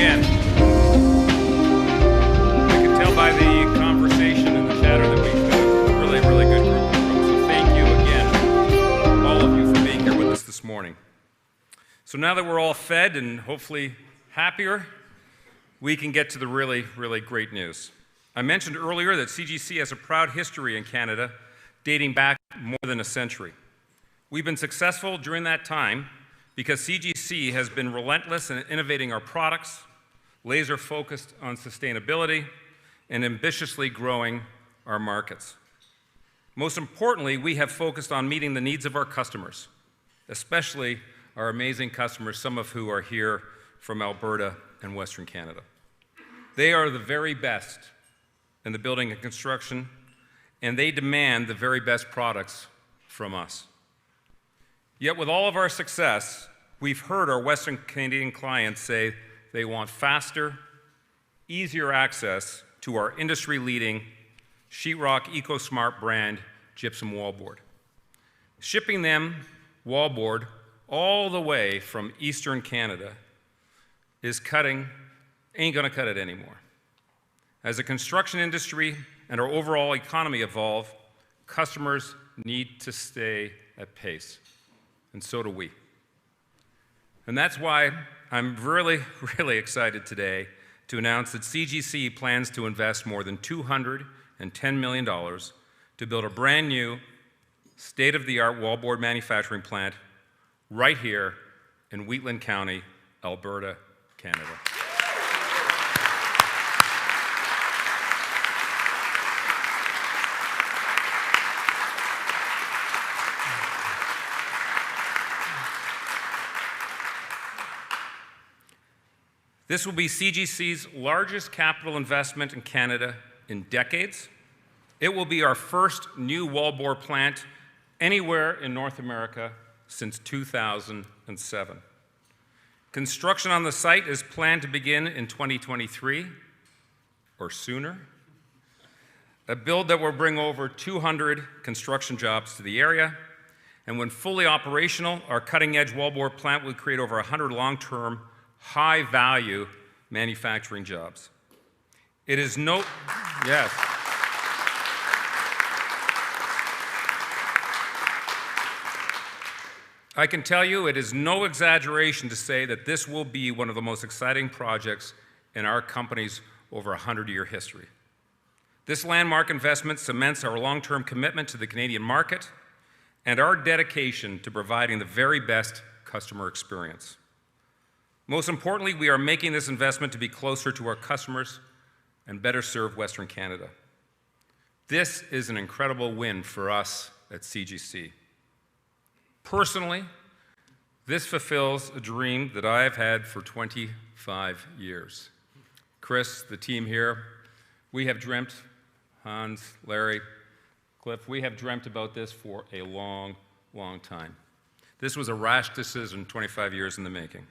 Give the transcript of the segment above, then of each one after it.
again. I can tell by the conversation and the chatter that we've got a really, really good group of folks. So thank you again, all of you, for being here with us this morning. So now that we're all fed and hopefully happier, we can get to the really, really great news. I mentioned earlier that CGC has a proud history in Canada dating back more than a century. We've been successful during that time because CGC has been relentless in innovating our products, laser focused on sustainability, and ambitiously growing our markets. Most importantly, we have focused on meeting the needs of our customers, especially our amazing customers, some of who are here from Alberta and Western Canada. They are the very best in the building and construction, and they demand the very best products from us. Yet with all of our success, we've heard our Western Canadian clients say they want faster, easier access to our industry-leading sheetrock EcoSmart brand gypsum wallboard. Shipping them wallboard all the way from Eastern Canada ain't gonna cut it anymore. As the construction industry and our overall economy evolve, customers need to stay at pace. And so do we. And that's why I'm really, really excited today to announce that CGC plans to invest more than $210 million to build a brand new, state-of-the-art wallboard manufacturing plant right here in Wheatland County, Alberta, Canada. This will be CGC's largest capital investment in Canada in decades. It will be our first new wallboard plant anywhere in North America since 2007. Construction on the site is planned to begin in 2023 or sooner. A build that will bring over 200 construction jobs to the area. And when fully operational, our cutting-edge wallboard plant will create over 100 long-term, high-value manufacturing jobs. It is yes. I can tell you it is no exaggeration to say that this will be one of the most exciting projects in our company's over 100-year history. This landmark investment cements our long-term commitment to the Canadian market and our dedication to providing the very best customer experience. Most importantly, we are making this investment to be closer to our customers and better serve Western Canada. This is an incredible win for us at CGC. Personally, this fulfills a dream that I have had for 25 years. Chris, the team here, we have dreamt, Hans, Larry, Cliff, we have dreamt about this for a long, long time. This was a rash decision 25 years in the making.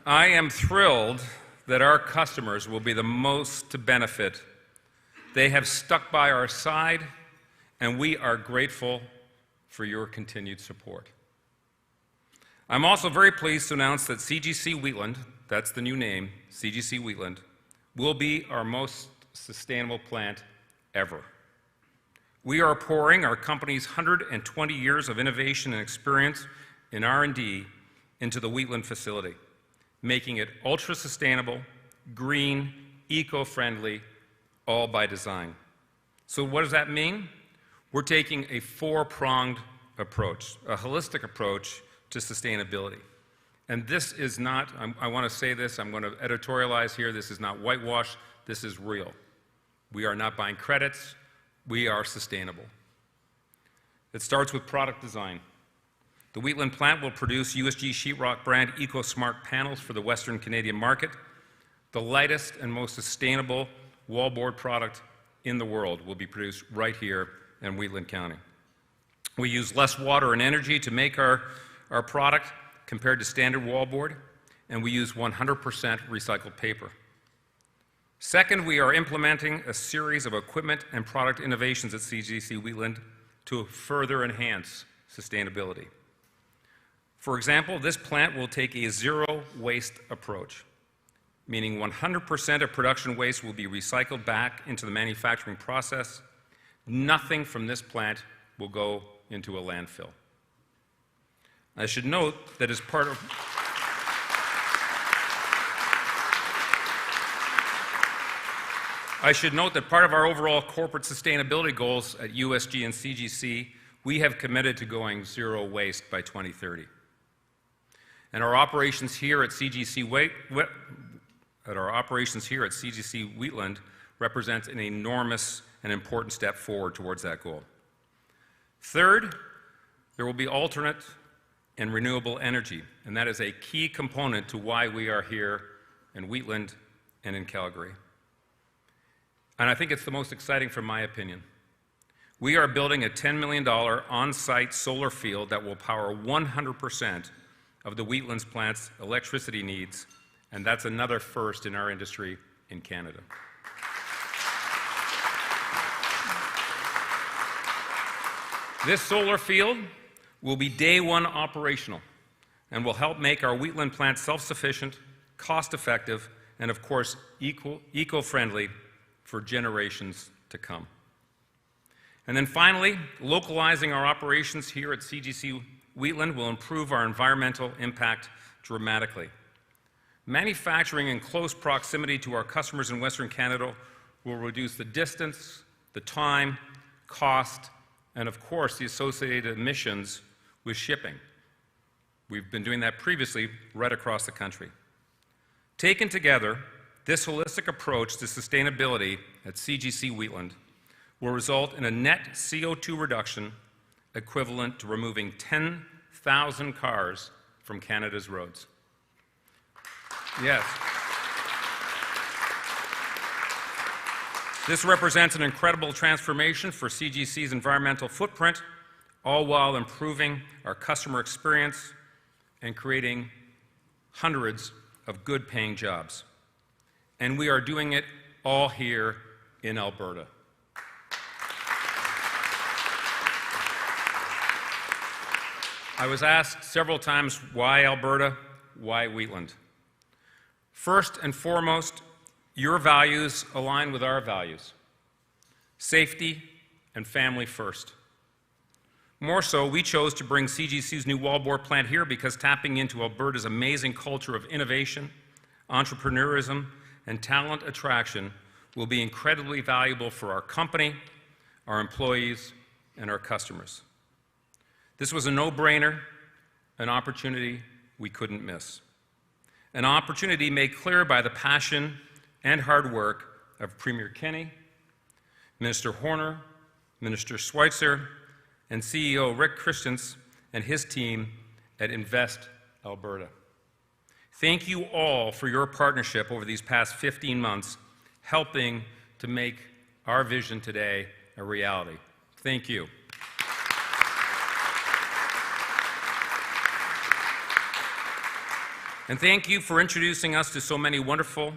I am thrilled that our customers will be the most to benefit. They have stuck by our side, and we are grateful for your continued support. I'm also very pleased to announce that CGC Wheatland, that's the new name, CGC Wheatland, will be our most sustainable plant ever. We are pouring our company's 120 years of innovation and experience in R&D into the Wheatland facility, making it ultra-sustainable, green, eco-friendly, all by design. So what does that mean? We're taking a four-pronged approach, a holistic approach to sustainability. And this is not, I want to say this, I'm going to editorialize here, this is not whitewash, this is real. We are not buying credits, we are sustainable. It starts with product design. The Wheatland plant will produce USG sheetrock brand EcoSmart panels for the Western Canadian market. The lightest and most sustainable wallboard product in the world will be produced right here in Wheatland County. We use less water and energy to make our product compared to standard wallboard, and we use 100% recycled paper. Second, we are implementing a series of equipment and product innovations at CGC Wheatland to further enhance sustainability. For example, this plant will take a zero-waste approach, meaning 100% of production waste will be recycled back into the manufacturing process. Nothing from this plant will go into a landfill. I should note that as part of our overall corporate sustainability goals at USG and CGC, we have committed to going zero waste by 2030. And our operations here at CGC Wheatland represents an enormous and important step forward towards that goal. Third, there will be alternate and renewable energy, and that is a key component to why we are here in Wheatland and in Calgary. And I think it's the most exciting from my opinion. We are building a $10 million on-site solar field that will power 100% of the Wheatlands plant's electricity needs, and that's another first in our industry in Canada. This solar field will be day one operational and will help make our Wheatland plant self-sufficient, cost-effective, and of course eco-friendly for generations to come. And then finally, localizing our operations here at CGC Wheatland will improve our environmental impact dramatically. Manufacturing in close proximity to our customers in Western Canada will reduce the distance, the time, cost, and of course the associated emissions with shipping. We've been doing that previously right across the country. Taken together, this holistic approach to sustainability at CGC Wheatland will result in a net CO2 reduction equivalent to removing 10,000 cars from Canada's roads. Yes. This represents an incredible transformation for CGC's environmental footprint, all while improving our customer experience and creating hundreds of good-paying jobs. And we are doing it all here in Alberta. I was asked several times, why Alberta? Why Wheatland? First and foremost, your values align with our values. Safety and family first. More so, we chose to bring CGC's new wallboard plant here because tapping into Alberta's amazing culture of innovation, entrepreneurism, and talent attraction will be incredibly valuable for our company, our employees, and our customers. This was a no-brainer, an opportunity we couldn't miss. An opportunity made clear by the passion and hard work of Premier Kenney, Minister Horner, Minister Schweitzer, and CEO Rick Christiaanse and his team at Invest Alberta. Thank you all for your partnership over these past 15 months, helping to make our vision today a reality. Thank you. And thank you for introducing us to so many wonderful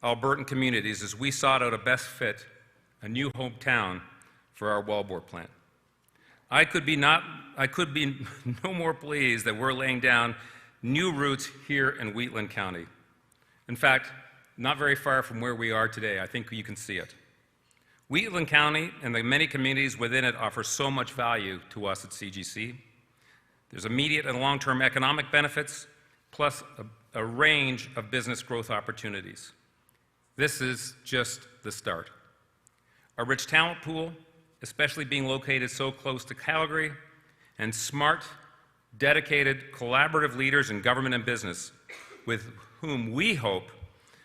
Albertan communities as we sought out a best fit, a new hometown for our wallboard plant. I could be no more pleased that we're laying down new roots here in Wheatland County. In fact, not very far from where we are today. I think you can see it. Wheatland County and the many communities within it offer so much value to us at CGC. There's immediate and long-term economic benefits, plus a range of business growth opportunities. This is just the start. A rich talent pool, especially being located so close to Calgary, and smart, dedicated, collaborative leaders in government and business with whom we hope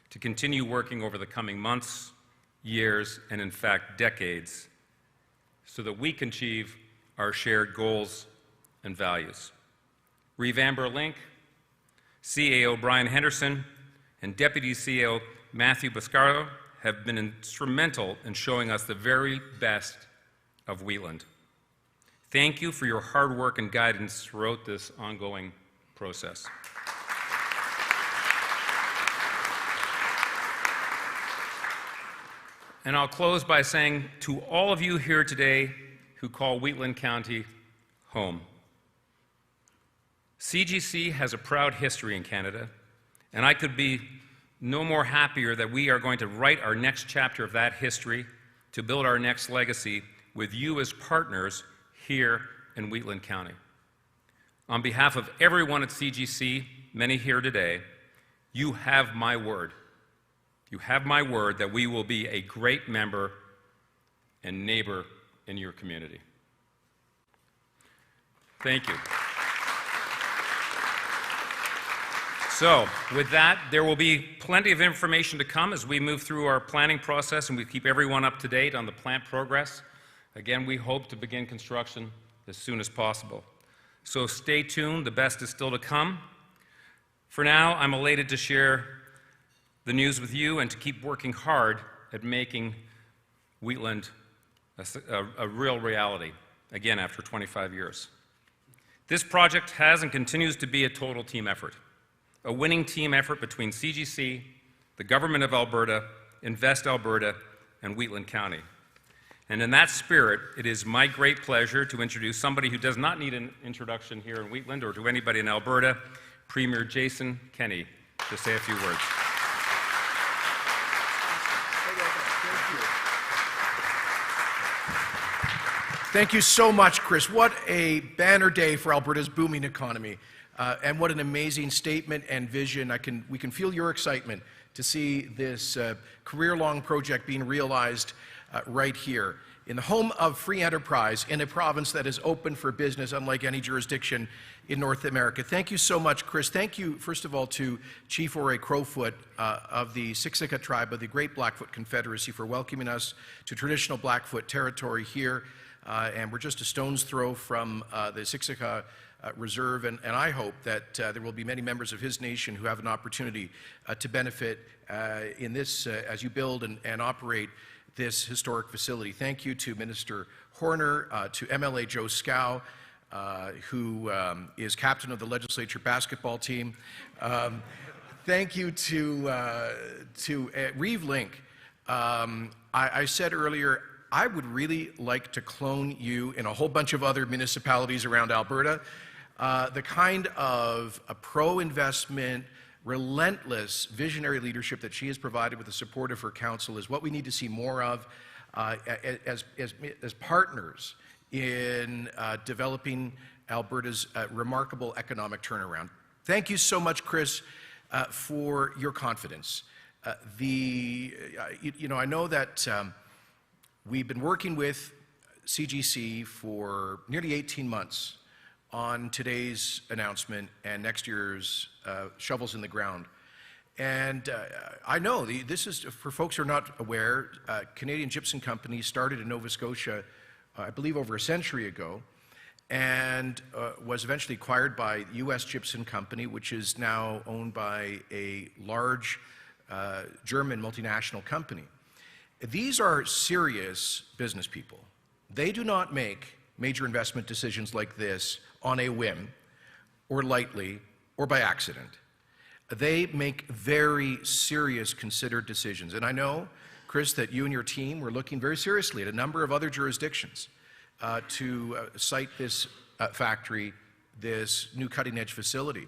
to continue working over the coming months, years, and in fact, decades, so that we can achieve our shared goals and values. Reeve Amber Link, CAO Brian Henderson, and Deputy CAO Matthew Bascaro have been instrumental in showing us the very best of Wheatland. Thank you for your hard work and guidance throughout this ongoing process. And I'll close by saying to all of you here today who call Wheatland County home, CGC has a proud history in Canada, and I could be no more happier that we are going to write our next chapter of that history to build our next legacy with you as partners here in Wheatland County. On behalf of everyone at CGC, many here today, you have my word. You have my word that we will be a great member and neighbor in your community. Thank you. So, with that, there will be plenty of information to come as we move through our planning process and we keep everyone up to date on the plant progress. Again, we hope to begin construction as soon as possible. So stay tuned, the best is still to come. For now, I'm elated to share the news with you and to keep working hard at making Wheatland a real reality, again, after 25 years. This project has and continues to be a total team effort, a winning team effort between CGC, the Government of Alberta, Invest Alberta, and Wheatland County. And in that spirit, it is my great pleasure to introduce somebody who does not need an introduction here in Wheatland or to anybody in Alberta, Premier Jason Kenney, to say a few words. Thank you so much, Chris. What a banner day for Alberta's booming economy. And what an amazing statement and vision. We can feel your excitement to see this career-long project being realized right here in the home of free enterprise in a province that is open for business unlike any jurisdiction in North America. Thank you so much, Chris. Thank you, first of all, to Chief Ore Crowfoot of the Siksika tribe of the Great Blackfoot Confederacy for welcoming us to traditional Blackfoot territory here. And we're just a stone's throw from the Siksika Reserve, and I hope that there will be many members of his nation who have an opportunity to benefit in this as you build and operate this historic facility. Thank you to Minister Horner, to MLA Joe Scow, who is captain of the legislature basketball team. Thank you to Reeve Link. I said earlier, I would really like to clone you in a whole bunch of other municipalities around Alberta. The kind of pro-investment, relentless, visionary leadership that she has provided with the support of her council is what we need to see more of as partners in developing Alberta's remarkable economic turnaround. Thank you so much, Chris, for your confidence. I know that we've been working with CGC for nearly 18 months on today's announcement and next year's shovels in the ground. And I know this is, for folks who are not aware, Canadian Gypsum Company started in Nova Scotia, I believe over a century ago, and was eventually acquired by US Gypsum Company, which is now owned by a large German multinational company. These are serious business people. They do not make major investment decisions like this on a whim, or lightly, or by accident. They make very serious, considered decisions. And I know, Chris, that you and your team were looking very seriously at a number of other jurisdictions to site this factory, this new cutting-edge facility.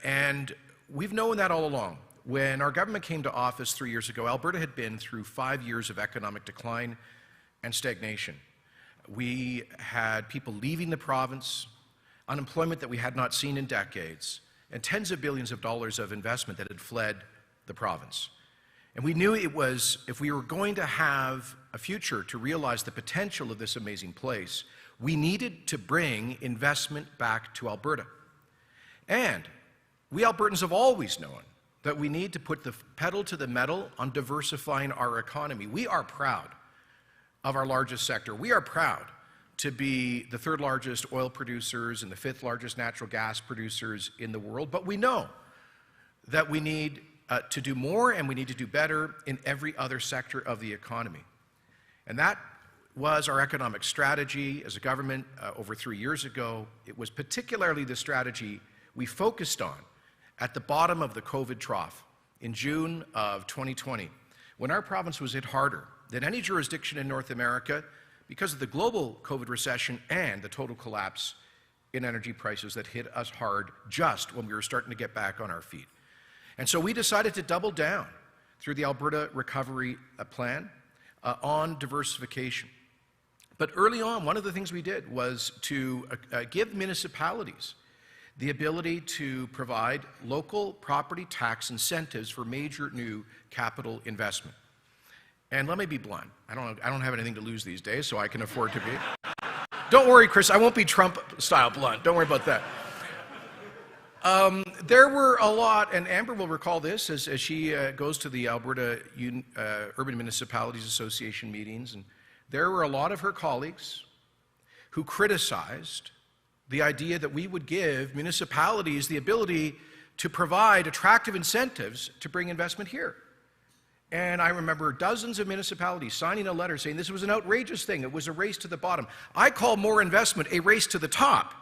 And we've known that all along. When our government came to office 3 years ago, Alberta had been through 5 years of economic decline and stagnation. We had people leaving the province, unemployment that we had not seen in decades, and tens of billions of dollars of investment that had fled the province. And we knew it was, if we were going to have a future to realize the potential of this amazing place, we needed to bring investment back to Alberta. And we Albertans have always known that we need to put the pedal to the metal on diversifying our economy. We are proud of our largest sector. We are proud to be the third largest oil producers and the fifth largest natural gas producers in the world, but we know that we need to do more and we need to do better in every other sector of the economy. And that was our economic strategy as a government over 3 years ago. It was particularly the strategy we focused on at the bottom of the COVID trough in June of 2020, when our province was hit harder than any jurisdiction in North America because of the global COVID recession and the total collapse in energy prices that hit us hard just when we were starting to get back on our feet. And so we decided to double down through the Alberta Recovery Plan on diversification. But early on, one of the things we did was to give municipalities the ability to provide local property tax incentives for major new capital investment. And let me be blunt. I don't have anything to lose these days, so I can afford to be. Don't worry, Chris, I won't be Trump-style blunt. Don't worry about that. There were a lot, and Amber will recall this as she goes to the Alberta Urban Municipalities Association meetings, and there were a lot of her colleagues who criticized the idea that we would give municipalities the ability to provide attractive incentives to bring investment here. And I remember dozens of municipalities signing a letter saying this was an outrageous thing. It was a race to the bottom. I call more investment a race to the top.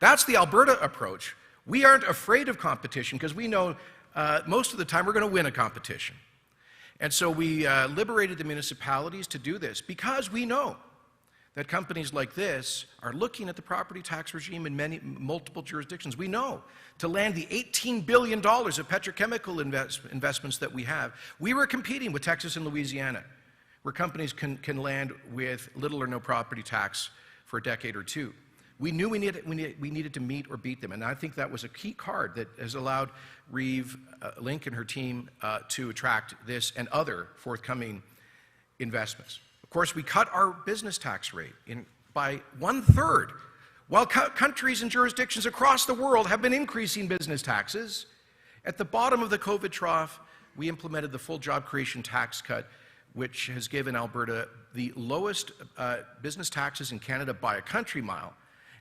That's the Alberta approach. We aren't afraid of competition because we know most of the time we're going to win a competition. And so we liberated the municipalities to do this because we know that companies like this are looking at the property tax regime in multiple jurisdictions. We know to land the $18 billion of petrochemical investments that we have, we were competing with Texas and Louisiana, where companies can land with little or no property tax for a decade or two. We knew we needed to meet or beat them, and I think that was a key card that has allowed Reeve, Link and her team to attract this and other forthcoming investments. Of course, we cut our business tax rate by 1/3, while countries and jurisdictions across the world have been increasing business taxes. At the bottom of the COVID trough, we implemented the full job creation tax cut, which has given Alberta the lowest business taxes in Canada by a country mile,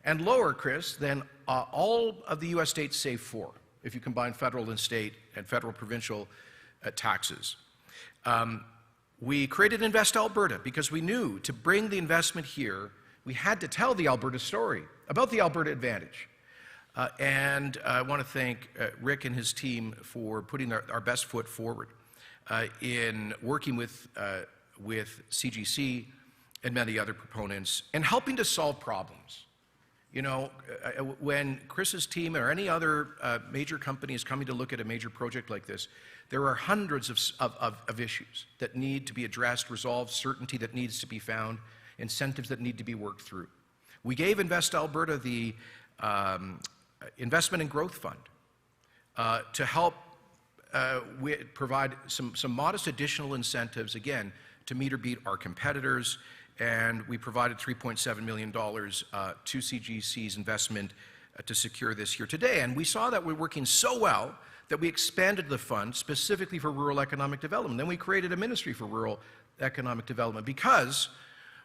and lower, Chris, than all of the U.S. states save 4, if you combine federal and state and federal provincial taxes. We created Invest Alberta because we knew to bring the investment here, we had to tell the Alberta story about the Alberta Advantage. And I want to thank Rick and his team for putting our best foot forward in working with CGC and many other proponents and helping to solve problems. You know, when Chris's team or any other major company is coming to look at a major project like this, there are hundreds of issues that need to be addressed, resolved, certainty that needs to be found, incentives that need to be worked through. We gave Invest Alberta the Investment and Growth Fund to help provide some modest additional incentives, again, to meet or beat our competitors. And we provided $3.7 million to CGC's investment to secure this here today. And we saw that we're working so well that we expanded the fund specifically for rural economic development. Then we created a ministry for rural economic development because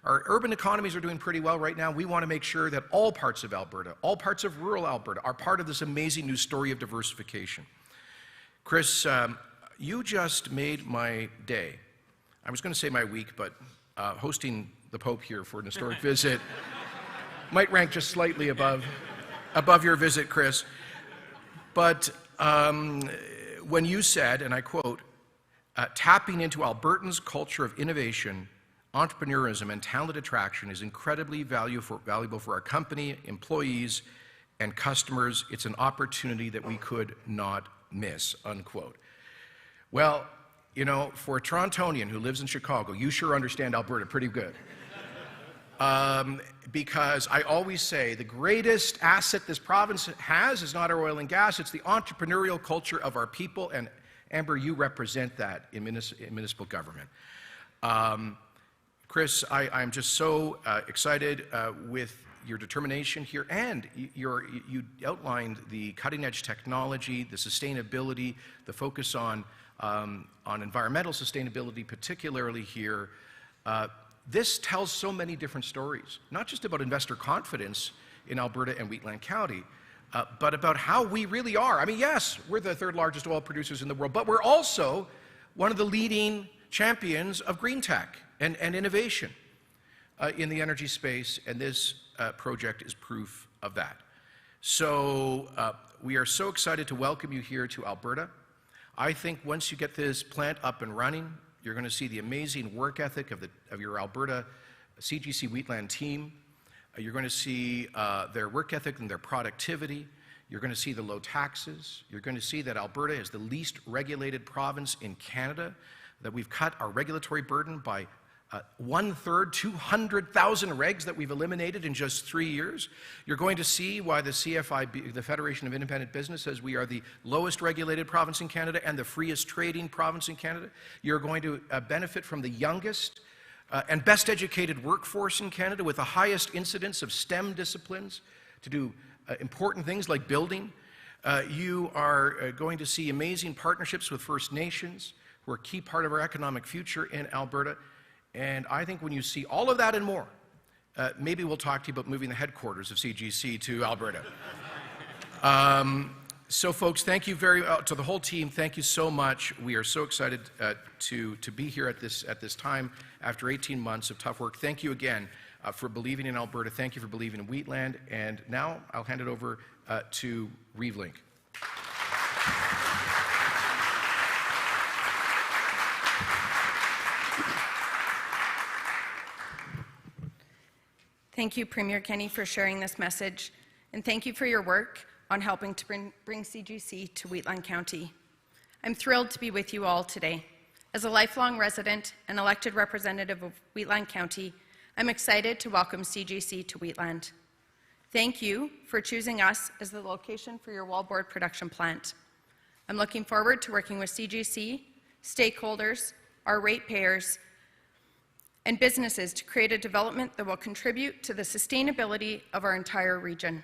our urban economies are doing pretty well right now. We want to make sure that all parts of Alberta, all parts of rural Alberta, are part of this amazing new story of diversification. Chris, you just made my day. I was going to say my week, but hosting the Pope here for an historic visit might rank just slightly above your visit, Chris. But when you said, and I quote, tapping into Albertans' culture of innovation, entrepreneurism, and talent attraction is incredibly valuable for our company, employees, and customers. It's an opportunity that we could not miss, unquote. Well, you know, for a Torontonian who lives in Chicago, you sure understand Alberta pretty good. Because I always say the greatest asset this province has is not our oil and gas, it's the entrepreneurial culture of our people, and Amber, you represent that in municipal government. Chris, I'm just so excited with your determination here, and you outlined the cutting-edge technology, the sustainability, the focus on environmental sustainability, particularly here. This tells so many different stories, not just about investor confidence in Alberta and Wheatland County, but about how we really are. I mean, yes, we're the 3rd largest oil producers in the world, but we're also one of the leading champions of green tech and innovation in the energy space, and this project is proof of that. So we are so excited to welcome you here to Alberta. I think once you get this plant up and running, you're going to see the amazing work ethic of your Alberta CGC Wheatland team. You're going to see their work ethic and their productivity. You're going to see the low taxes. You're going to see that Alberta is the least regulated province in Canada, that we've cut our regulatory burden by 1/3, 200,000 regs that we've eliminated in just 3 years. You're going to see why the CFIB, the Federation of Independent Business, says we are the lowest regulated province in Canada and the freest trading province in Canada. You're going to benefit from the youngest and best educated workforce in Canada with the highest incidence of STEM disciplines to do important things like building. You are going to see amazing partnerships with First Nations, who are a key part of our economic future in Alberta. And I think when you see all of that and more, maybe we'll talk to you about moving the headquarters of CGC to Alberta. So folks, thank you to the whole team, thank you so much. We are so excited to be here at this time after 18 months of tough work. Thank you again for believing in Alberta. Thank you for believing in Wheatland. And now I'll hand it over to Reeve Link. Thank you, Premier Kenney, for sharing this message, and thank you for your work on helping to bring CGC to Wheatland County. I'm thrilled to be with you all today. As a lifelong resident and elected representative of Wheatland County, I'm excited to welcome CGC to Wheatland. Thank you for choosing us as the location for your wallboard production plant. I'm looking forward to working with CGC, stakeholders, our ratepayers, and businesses to create a development that will contribute to the sustainability of our entire region.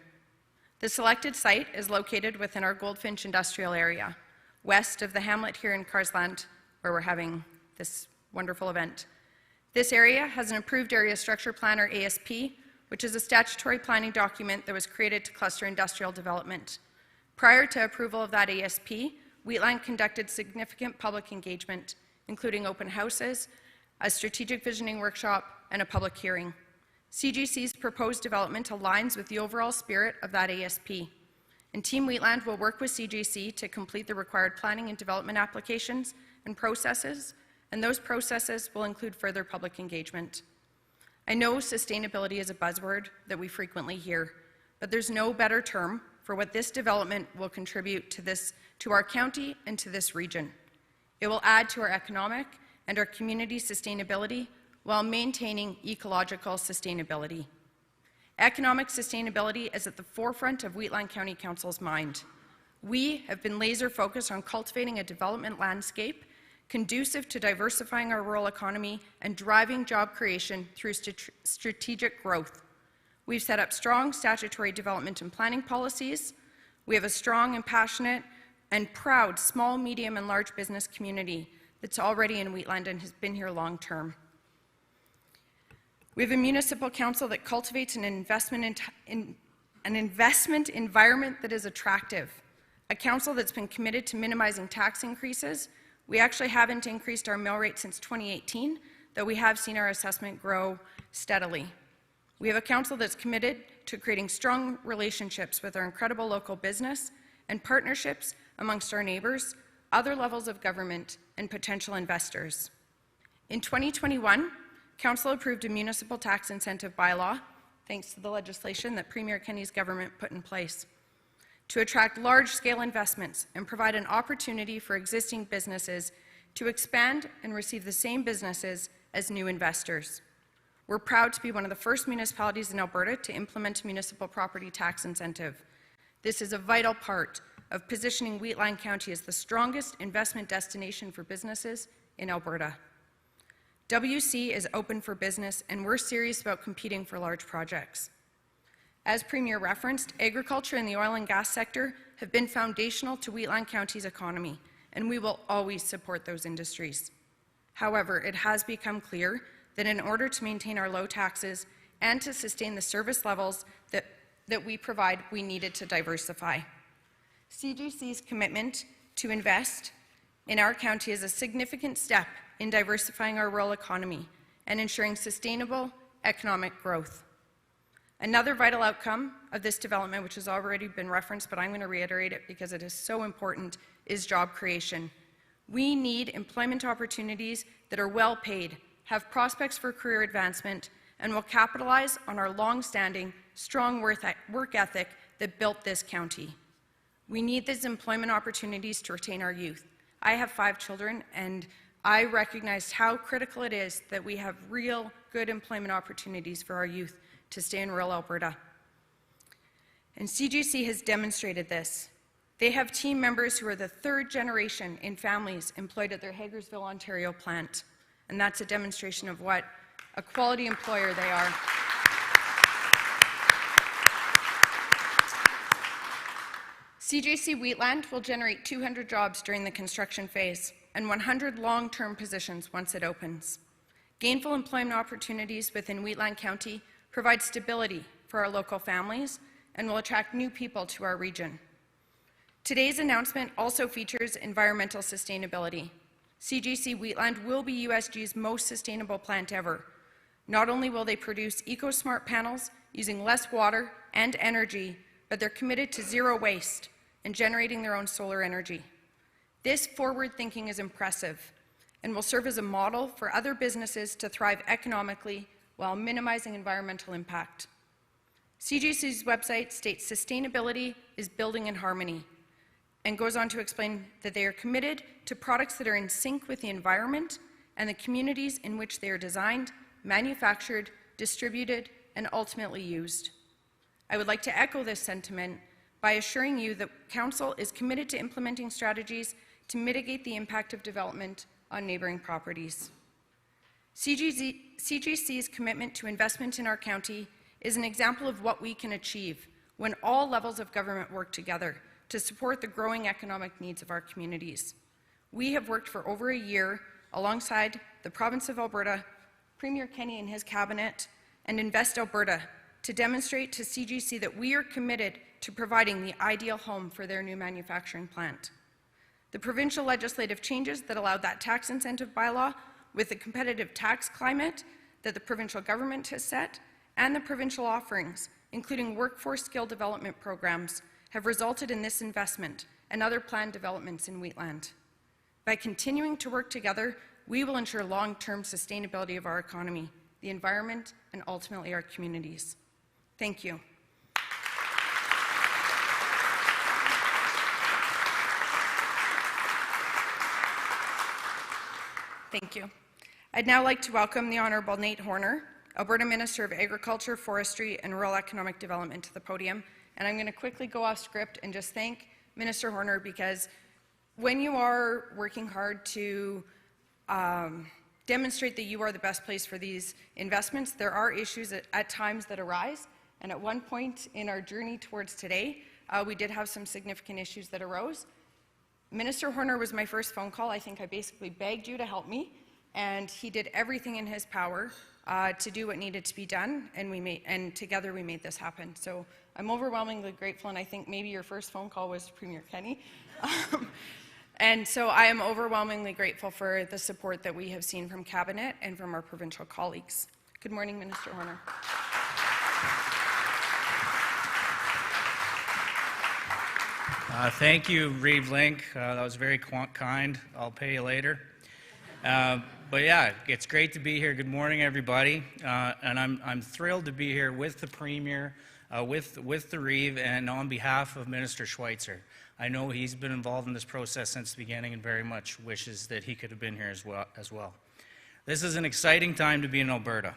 The selected site is located within our Goldfinch industrial area, west of the hamlet here in Carsland, where we're having this wonderful event. This area has an approved area structure plan, or ASP, which is a statutory planning document that was created to cluster industrial development. Prior to approval of that ASP, Wheatland conducted significant public engagement, including open houses, a strategic visioning workshop, and a public hearing. CGC's proposed development aligns with the overall spirit of that ASP, and Team Wheatland will work with CGC to complete the required planning and development applications and processes, and those processes will include further public engagement. I know sustainability is a buzzword that we frequently hear, but there's no better term for what this development will contribute to our county and to this region. It will add to our economic and our community sustainability while maintaining ecological sustainability. Economic sustainability is at the forefront of Wheatland County Council's mind. We have been laser focused on cultivating a development landscape conducive to diversifying our rural economy and driving job creation through strategic growth. We've set up strong statutory development and planning policies. We have a strong and passionate and proud small, medium, and large business community that's already in Wheatland and has been here long term. We have a municipal council that cultivates an investment environment that is attractive, a council that's been committed to minimizing tax increases. We actually haven't increased our mill rate since 2018, though we have seen our assessment grow steadily. We have a council that's committed to creating strong relationships with our incredible local business and partnerships amongst our neighbours, other levels of government, and potential investors. In 2021, Council approved a municipal tax incentive bylaw, thanks to the legislation that Premier Kenney's government put in place, to attract large-scale investments and provide an opportunity for existing businesses to expand and receive the same businesses as new investors. We're proud to be one of the first municipalities in Alberta to implement a municipal property tax incentive. This is a vital part of positioning Wheatland County as the strongest investment destination for businesses in Alberta. WC is open for business, and we're serious about competing for large projects. As Premier referenced, agriculture and the oil and gas sector have been foundational to Wheatland County's economy, and we will always support those industries. However, it has become clear that in order to maintain our low taxes and to sustain the service levels that we provide, we needed to diversify. CGC's commitment to invest in our county is a significant step in diversifying our rural economy and ensuring sustainable economic growth. Another vital outcome of this development, which has already been referenced, but I'm going to reiterate it because it is so important, is job creation. We need employment opportunities that are well paid, have prospects for career advancement, and will capitalize on our long-standing, strong work ethic that built this county. We need these employment opportunities to retain our youth. I have 5 children, and I recognized how critical it is that we have real good employment opportunities for our youth to stay in rural Alberta. And CGC has demonstrated this. They have team members who are the 3rd generation in families employed at their Hagersville, Ontario plant. And that's a demonstration of what a quality employer they are. CGC Wheatland will generate 200 jobs during the construction phase and 100 long-term positions once it opens. Gainful employment opportunities within Wheatland County provide stability for our local families and will attract new people to our region. Today's announcement also features environmental sustainability. CGC Wheatland will be USG's most sustainable plant ever. Not only will they produce eco-smart panels using less water and energy, but they're committed to zero waste and generating their own solar energy. This forward thinking is impressive and will serve as a model for other businesses to thrive economically while minimizing environmental impact. CGC's website states sustainability is building in harmony and goes on to explain that they are committed to products that are in sync with the environment and the communities in which they are designed, manufactured, distributed, and ultimately used. I would like to echo this sentiment by assuring you that Council is committed to implementing strategies to mitigate the impact of development on neighbouring properties. CGC's commitment to investment in our county is an example of what we can achieve when all levels of government work together to support the growing economic needs of our communities. We have worked for over a year alongside the province of Alberta, Premier Kenney and his cabinet, and Invest Alberta to demonstrate to CGC that we are committed to providing the ideal home for their new manufacturing plant. The provincial legislative changes that allowed that tax incentive bylaw with the competitive tax climate that the provincial government has set and the provincial offerings, including workforce skill development programs, have resulted in this investment and other planned developments in Wheatland. By continuing to work together, we will ensure long-term sustainability of our economy, the environment, and ultimately our communities. Thank you. Thank you. I'd now like to welcome the Honourable Nate Horner, Alberta Minister of Agriculture, Forestry and Rural Economic Development, to the podium. And I'm going to quickly go off script and just thank Minister Horner, because when you are working hard to demonstrate that you are the best place for these investments, there are issues at times that arise. And at one point in our journey towards today, we did have some significant issues that arose. Minister Horner was my first phone call. I think I basically begged you to help me, and he did everything in his power to do what needed to be done, and together we made this happen. So I'm overwhelmingly grateful, and I think maybe your first phone call was to Premier Kenney. And so I am overwhelmingly grateful for the support that we have seen from Cabinet and from our provincial colleagues. Good morning, Minister Horner. Thank you, Reeve Link. That was very kind. I'll pay you later. But yeah, it's great to be here. Good morning, everybody. And I'm thrilled to be here with the Premier, with the Reeve, and on behalf of Minister Schweitzer. I know he's been involved in this process since the beginning and very much wishes that he could have been here as well. This is an exciting time to be in Alberta.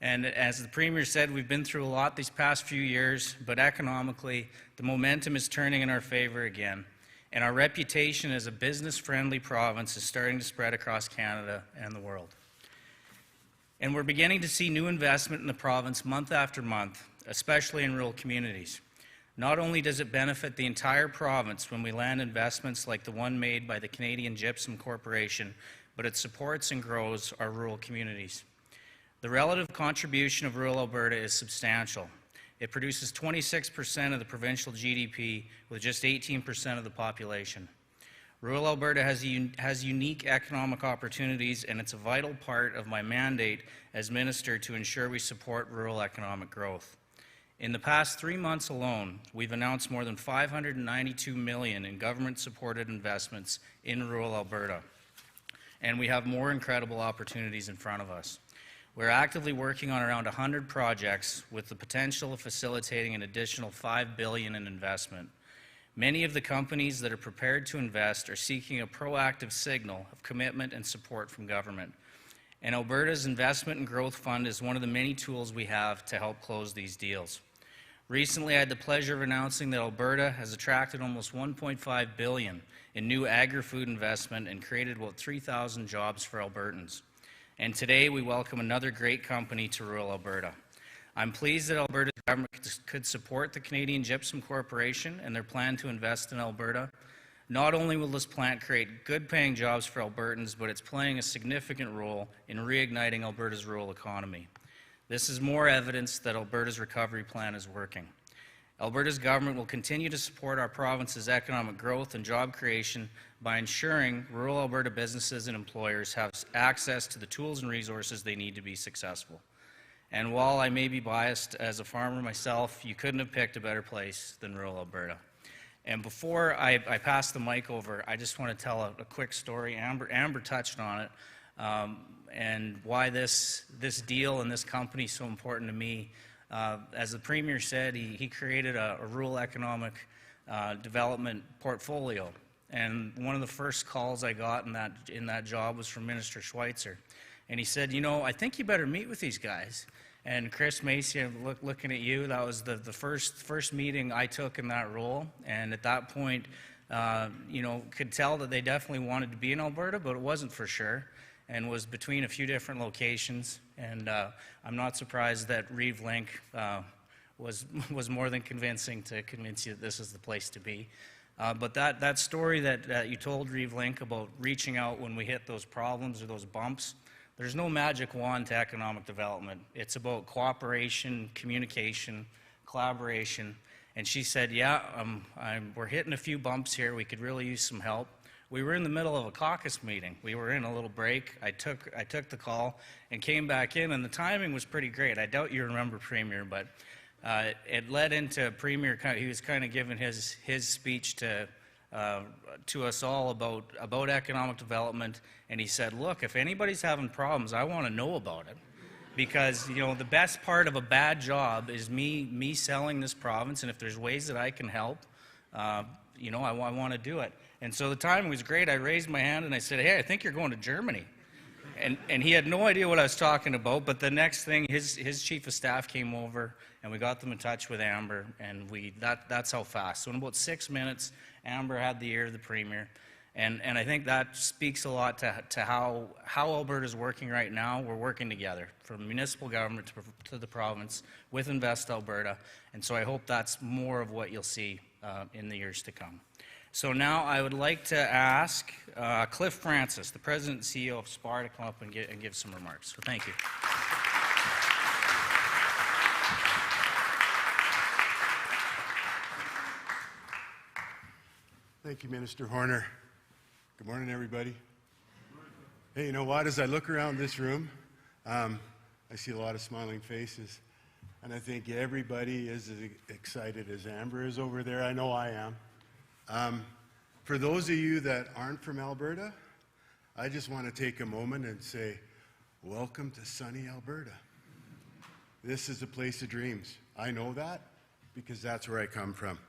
And as the Premier said, we've been through a lot these past few years, but economically, the momentum is turning in our favor again. And our reputation as a business-friendly province is starting to spread across Canada and the world. And we're beginning to see new investment in the province month after month, especially in rural communities. Not only does it benefit the entire province when we land investments like the one made by the USG Corporation, but it supports and grows our rural communities. The relative contribution of rural Alberta is substantial. It produces 26% of the provincial GDP with just 18% of the population. Rural Alberta has unique economic opportunities, and it's a vital part of my mandate as Minister to ensure we support rural economic growth. In the past 3 months alone, we've announced more than $592 million in government-supported investments in rural Alberta, and we have more incredible opportunities in front of us. We're actively working on around 100 projects with the potential of facilitating an additional $5 billion in investment. Many of the companies that are prepared to invest are seeking a proactive signal of commitment and support from government. And Alberta's Investment and Growth Fund is one of the many tools we have to help close these deals. Recently, I had the pleasure of announcing that Alberta has attracted almost $1.5 billion in new agri-food investment and created about 3,000 jobs for Albertans. And today, we welcome another great company to rural Alberta. I'm pleased that Alberta's government could support the Canadian Gypsum Corporation and their plan to invest in Alberta. Not only will this plant create good-paying jobs for Albertans, but it's playing a significant role in reigniting Alberta's rural economy. This is more evidence that Alberta's recovery plan is working. Alberta's government will continue to support our province's economic growth and job creation by ensuring rural Alberta businesses and employers have access to the tools and resources they need to be successful. And while I may be biased as a farmer myself, you couldn't have picked a better place than rural Alberta. And before I pass the mic over, I just want to tell a quick story. Amber touched on it, and why this deal and this company is so important to me. As the Premier said, he created a rural economic development portfolio. And one of the first calls I got in that job was from Minister Schweitzer. And he said, you know, I think you better meet with these guys. And Chris Macy, looking at you, that was the first meeting I took in that role. And at that point, you know, could tell that they definitely wanted to be in Alberta, but it wasn't for sure, and was between a few different locations. And I'm not surprised that Reeve Link was more than convincing to convince you that this is the place to be. But that story that you told, Reeve Link, about reaching out when we hit those problems or those bumps, there's no magic wand to economic development. It's about cooperation, communication, collaboration. And she said, yeah, we're hitting a few bumps here. We could really use some help. We were in the middle of a caucus meeting. We were in a little break. I took the call and came back in, and the timing was pretty great. I doubt you remember Premier, but it led into Premier. He was kind of giving his speech to us all about economic development, and he said, look, if anybody's having problems, I want to know about it, because, you know, the best part of a bad job is me selling this province, and if there's ways that I can help, you know, I want to do it. And so the timing was great. I raised my hand and I said, hey, I think you're going to Germany. And he had no idea what I was talking about, but the next thing, his chief of staff came over, and we got them in touch with Amber, and that's how fast. So in about 6 minutes, Amber had the ear of the Premier, and I think that speaks a lot to how Alberta's working right now. We're working together, from municipal government to the province, with Invest Alberta, and so I hope that's more of what you'll see in the years to come. So now I would like to ask Cliff Francis, the President and CEO of SPAR, to come up and give some remarks. So thank you. Thank you, Minister Horner. Good morning, everybody. Hey, you know what? As I look around this room, I see a lot of smiling faces, and I think everybody is as excited as Amber is over there. I know I am. For those of you that aren't from Alberta, I just want to take a moment and say, welcome to sunny Alberta. This is a place of dreams. I know that because that's where I come from.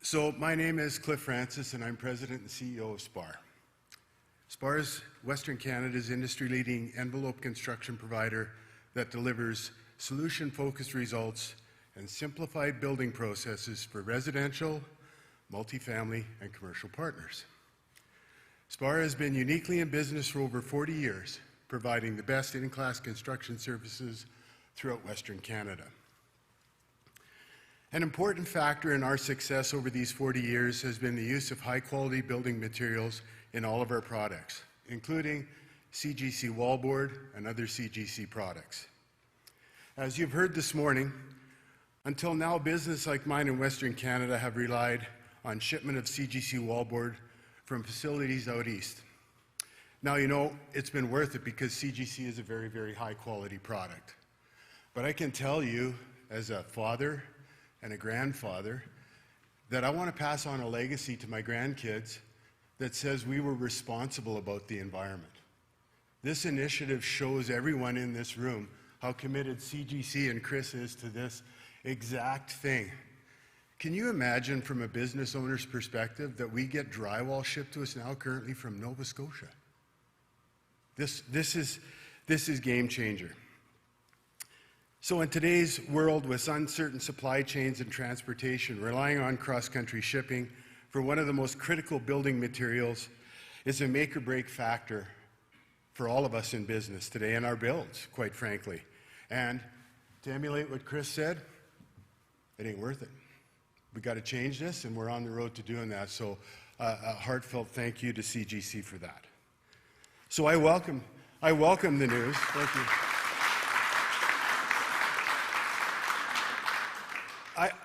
So my name is Cliff Francis, and I'm President and CEO of SPAR. SPAR is Western Canada's industry-leading envelope construction provider that delivers solution-focused results and simplified building processes for residential, multifamily, and commercial partners. SPAR has been uniquely in business for over 40 years, providing the best in-class construction services throughout Western Canada. An important factor in our success over these 40 years has been the use of high-quality building materials in all of our products, including CGC wallboard and other CGC products. As you've heard this morning, until now, business like mine in Western Canada have relied on shipment of CGC wallboard from facilities out east. Now, you know, it's been worth it because CGC is a very, very high quality product. But I can tell you, as a father and a grandfather, that I want to pass on a legacy to my grandkids that says we were responsible about the environment. This initiative shows everyone in this room how committed CGC and Chris is to this exact thing. Can you imagine from a business owner's perspective that we get drywall shipped to us now currently from Nova Scotia? This is game changer. So in today's world with uncertain supply chains and transportation, relying on cross-country shipping for one of the most critical building materials is a make or break factor for all of us in business today and our builds, quite frankly. And to emulate what Chris said, it ain't worth it. We got to change this, and we're on the road to doing that. So a heartfelt thank you to CGC for that. So I welcome the news. Thank you.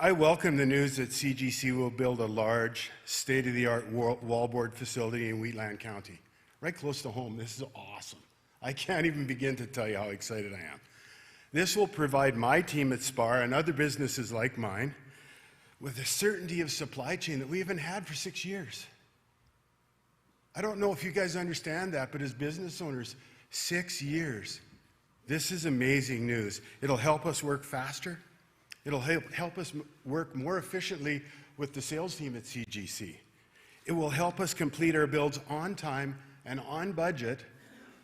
I welcome the news that CGC will build a large, state-of-the-art wallboard facility in Wheatland County, right close to home. This is awesome. I can't even begin to tell you how excited I am. This will provide my team at SPAR and other businesses like mine with a certainty of supply chain that we haven't had for 6 years. I don't know if you guys understand that, but as business owners, 6 years. This is amazing news. It'll help us work faster. It'll help us work more efficiently with the sales team at CGC. It will help us complete our builds on time and on budget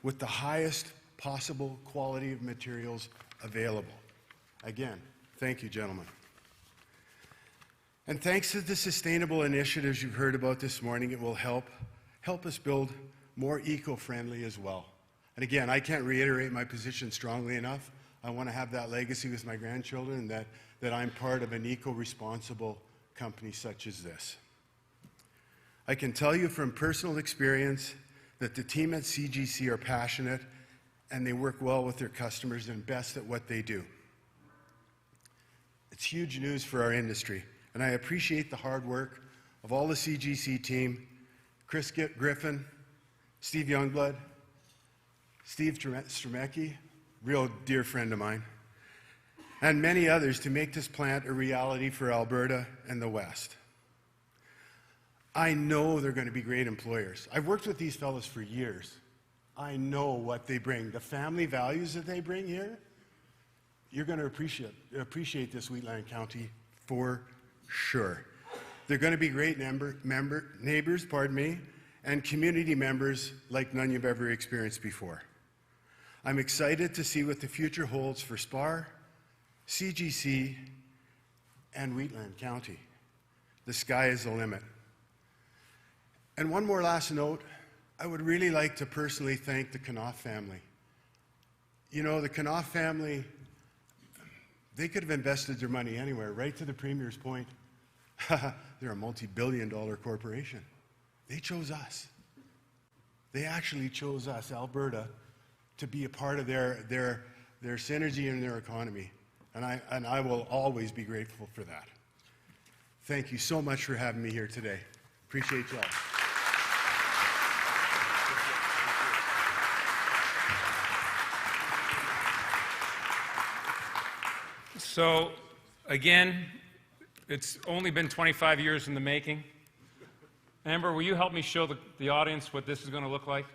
with the highest possible quality of materials available. Again, thank you, gentlemen. And thanks to the sustainable initiatives you've heard about this morning, it will help us build more eco-friendly as well. And again, I can't reiterate my position strongly enough. I want to have that legacy with my grandchildren, that I'm part of an eco-responsible company such as this. I can tell you from personal experience that the team at CGC are passionate and they work well with their customers and best at what they do. It's huge news for our industry, and I appreciate the hard work of all the CGC team, Chris Griffin, Steve Youngblood, Steve Stremecki, real dear friend of mine, and many others to make this plant a reality for Alberta and the West. I know they're going to be great employers. I've worked with these fellows for years. I know what they bring. The family values that they bring here, you're going to appreciate this Wheatland County for sure. They're going to be great neighbors, and community members like none you've ever experienced before. I'm excited to see what the future holds for SPAR, CGC, and Wheatland County. The sky is the limit. And one more last note, I would really like to personally thank the Knopf family. You know, the Knopf family, they could have invested their money anywhere, right to the Premier's point. They're a multi-billion-dollar corporation. They chose us. They actually chose us, Alberta, to be a part of their synergy and their economy. And I will always be grateful for that. Thank you so much for having me here today. Appreciate y'all. So, again, it's only been 25 years in the making. Amber, will you help me show the audience what this is going to look like?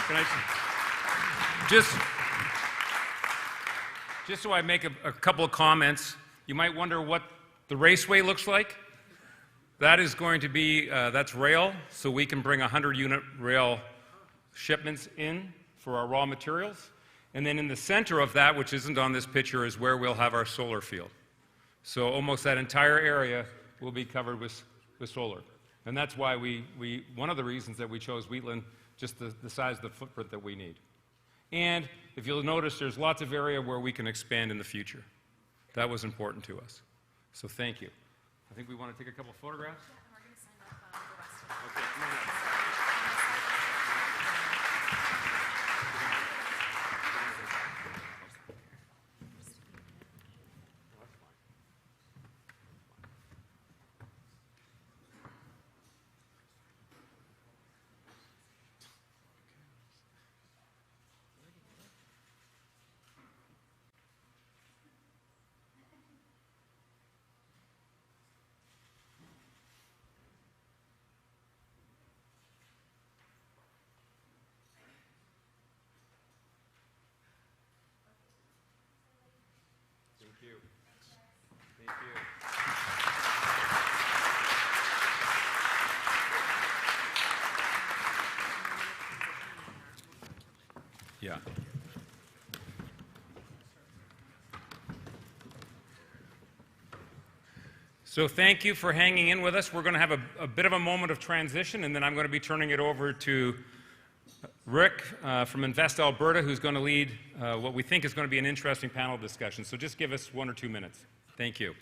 Can I just so I make a couple of comments, you might wonder what the raceway looks like. That is going to be, that's rail, so we can bring 100-unit rail shipments in for our raw materials. And then in the center of that, which isn't on this picture, is where we'll have our solar field. So almost that entire area will be covered with solar. And that's why one of the reasons that we chose Wheatland, just the size of the footprint that we need. And if you'll notice, there's lots of area where we can expand in the future. That was important to us. So thank you. I think we want to take a couple photographs. We're going to sign up the rest of it. Okay, come on up. you. Thank you. Yeah. So thank you for hanging in with us. We're going to have a bit of a moment of transition, and then I'm going to be turning it over to Rick from Invest Alberta, who's going to lead what we think is going to be an interesting panel discussion. So just give us 1 or 2 minutes. Thank you.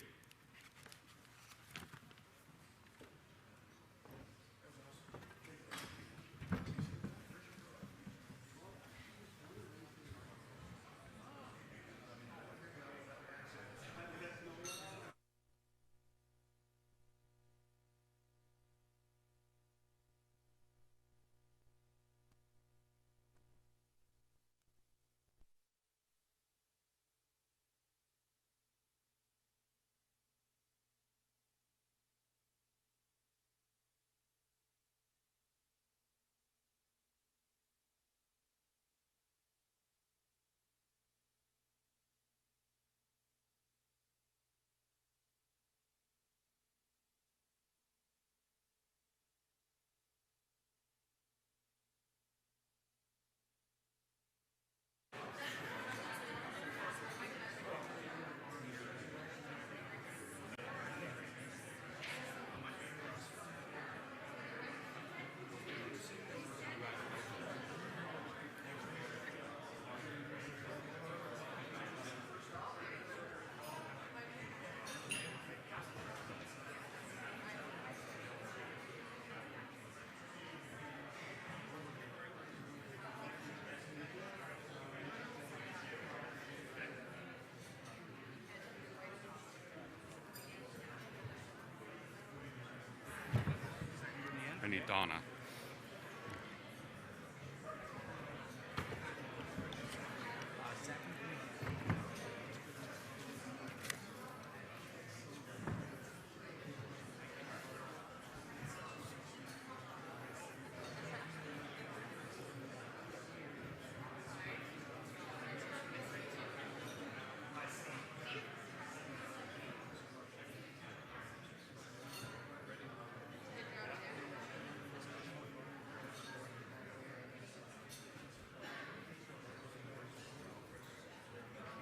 I need Donna.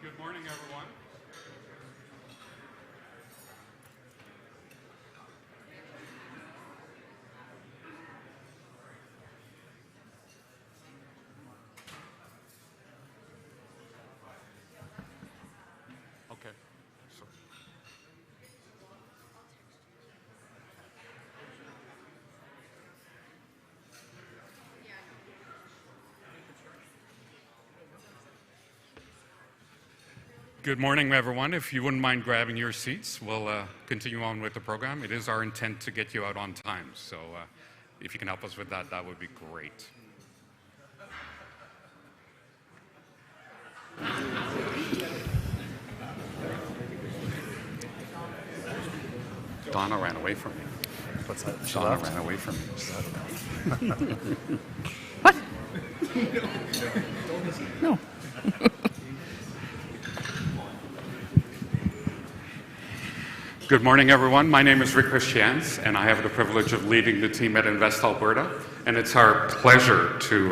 Good morning, everyone. Okay. So. Good morning, everyone. If you wouldn't mind grabbing your seats, we'll continue on with the program. It is our intent to get you out on time, so if you can help us with that, that would be great. Donna ran away from me. What's that? Donna ran away from me. What? No. Good morning, everyone. My name is Christiaanse, and I have the privilege of leading the team at Invest Alberta. And it's our pleasure to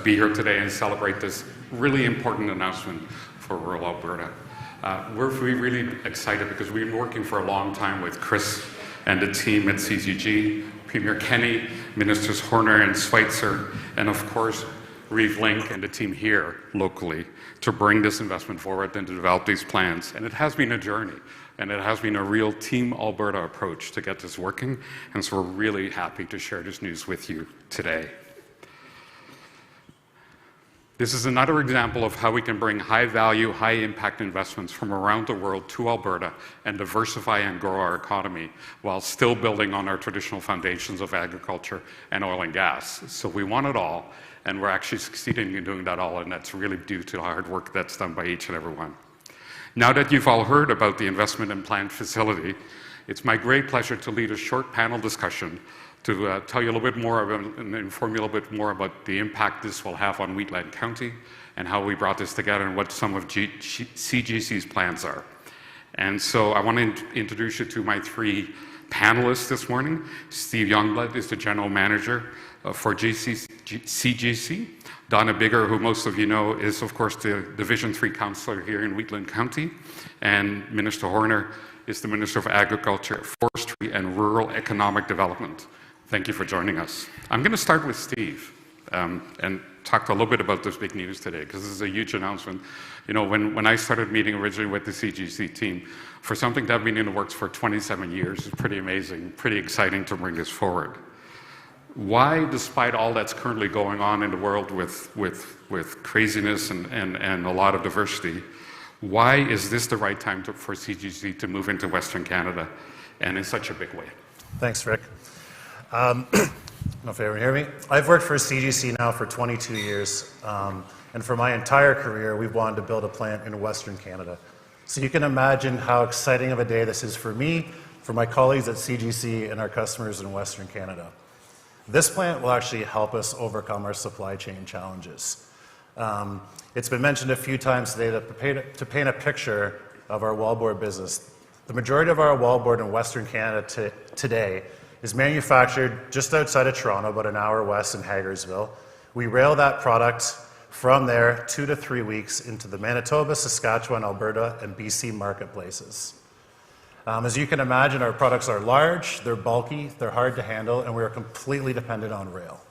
be here today and celebrate this really important announcement for rural Alberta. We're really excited because we've been working for a long time with Chris and the team at CGG, Premier Kenney, Ministers Horner and Schweitzer, and of course, Reeve and the team here locally to bring this investment forward and to develop these plans. And it has been a journey, and it has been a real Team Alberta approach to get this working, and so we're really happy to share this news with you today. This is another example of how we can bring high-value, high-impact investments from around the world to Alberta and diversify and grow our economy while still building on our traditional foundations of agriculture and oil and gas. So we want it all, and we're actually succeeding in doing that all, and that's really due to the hard work that's done by each and every one. Now that you've all heard about the investment and plant facility, it's my great pleasure to lead a short panel discussion to tell you a little bit more about, and inform you a little bit more about the impact this will have on Wheatland County and how we brought this together and what some of CGC's plans are. And so I want to introduce you to my three panelists this morning. Steve Youngblood is the General Manager for CGC. Donna Biggar, who most of you know, is of course the Division 3 Councillor here in Wheatland County. And Minister Horner is the Minister of Agriculture, Forestry and Rural Economic Development. Thank you for joining us. I'm going to start with Steve and talk a little bit about this big news today, because this is a huge announcement. You know, when I started meeting originally with the CGC team, for something that had been in the works for 27 years, it's pretty amazing, pretty exciting to bring this forward. Why, despite all that's currently going on in the world with craziness and a lot of diversity, why is this the right time for CGC to move into Western Canada and in such a big way? Thanks, Rick. I don't know if everyone hear me. I've worked for CGC now for 22 years, and for my entire career, we've wanted to build a plant in Western Canada. So you can imagine how exciting of a day this is for me, for my colleagues at CGC, and our customers in Western Canada. This plant will actually help us overcome our supply chain challenges. It's been mentioned a few times today that to paint a picture of our wallboard business. The majority of our wallboard in Western Canada today is manufactured just outside of Toronto, about an hour west in Hagersville. We rail that product from there 2 to 3 weeks into the Manitoba, Saskatchewan, Alberta, and BC marketplaces. As you can imagine, our products are large, they're bulky, they're hard to handle, and we are completely dependent on rail.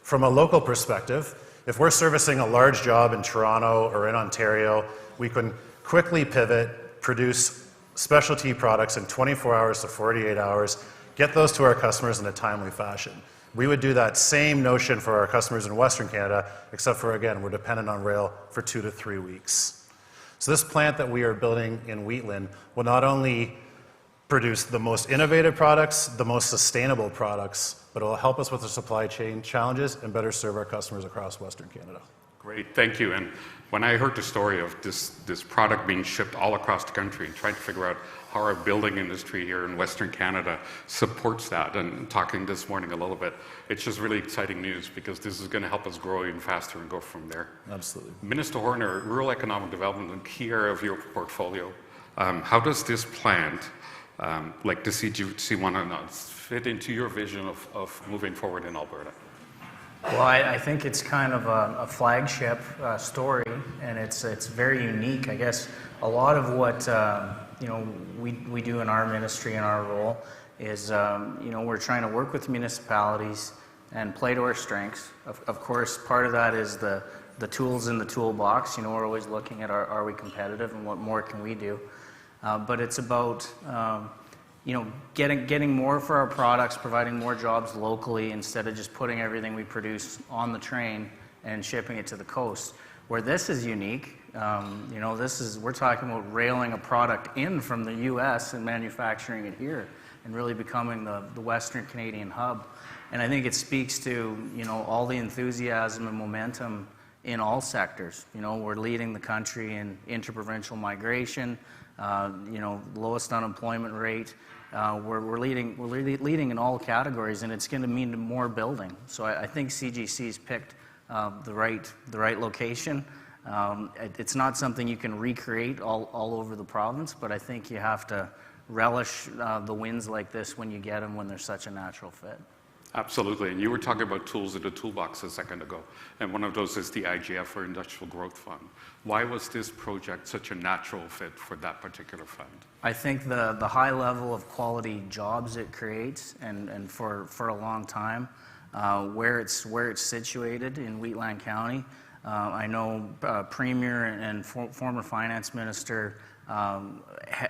From a local perspective, if we're servicing a large job in Toronto or in Ontario, we can quickly pivot, produce specialty products in 24 hours to 48 hours, get those to our customers in a timely fashion. We would do that same notion for our customers in Western Canada, except for, again, we're dependent on rail for 2 to 3 weeks. So this plant that we are building in Wheatland will not only produce the most innovative products, the most sustainable products, but it will help us with the supply chain challenges and better serve our customers across Western Canada. Great, thank you. And when I heard the story of this product being shipped all across the country and trying to figure out how our building industry here in Western Canada supports that, and talking this morning a little bit, it's just really exciting news, because this is going to help us grow even faster and go from there. Absolutely. Minister Horner, rural economic development, a key area of your portfolio. How does this plant, like the CGC one, fit into your vision of moving forward in Alberta? Well, I think it's kind of a flagship story, and it's very unique. I guess a lot of what we do in our ministry and our role is we're trying to work with municipalities and play to our strengths. Of course, part of that is the tools in the toolbox. We're always looking at are we competitive and what more can we do. But it's about getting more for our products, providing more jobs locally instead of just putting everything we produce on the train and shipping it to the coast. Where this is unique, we're talking about railing a product in from the U.S. and manufacturing it here and really becoming the Western Canadian hub. And I think it speaks to all the enthusiasm and momentum in all sectors. We're leading the country in interprovincial migration, lowest unemployment rate. We're leading in all categories, and it's going to mean more building. So I think CGC's picked the right location. It's not something you can recreate all over the province, but I think you have to relish the wins like this when you get them, when they're such a natural fit. Absolutely, and you were talking about tools in the toolbox a second ago, and one of those is the IGF, or Industrial Growth Fund. Why was this project such a natural fit for that particular fund? I think the high level of quality jobs it creates, and for a long time, where it's situated in Wheatland County. I know Premier and former Finance Minister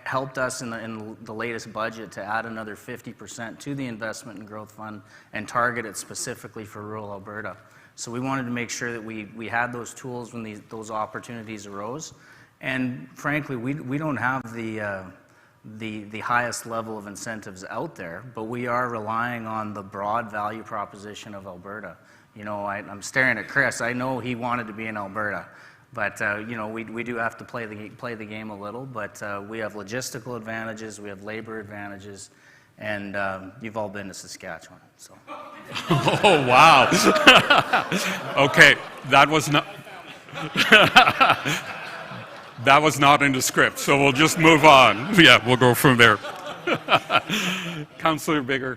helped us in the latest budget to add another 50% to the Investment and Growth Fund and target it specifically for rural Alberta. So we wanted to make sure that we had those tools when those opportunities arose. And frankly, we don't have the highest level of incentives out there, but we are relying on the broad value proposition of Alberta. I'm staring at Chris. I know he wanted to be in Alberta. But we do have to play the game a little. But we have logistical advantages, we have labor advantages, and you've all been to Saskatchewan, so. Oh, wow. Okay, that was not... That was not in the script, so we'll just move on. Yeah, we'll go from there. Councillor Biggar,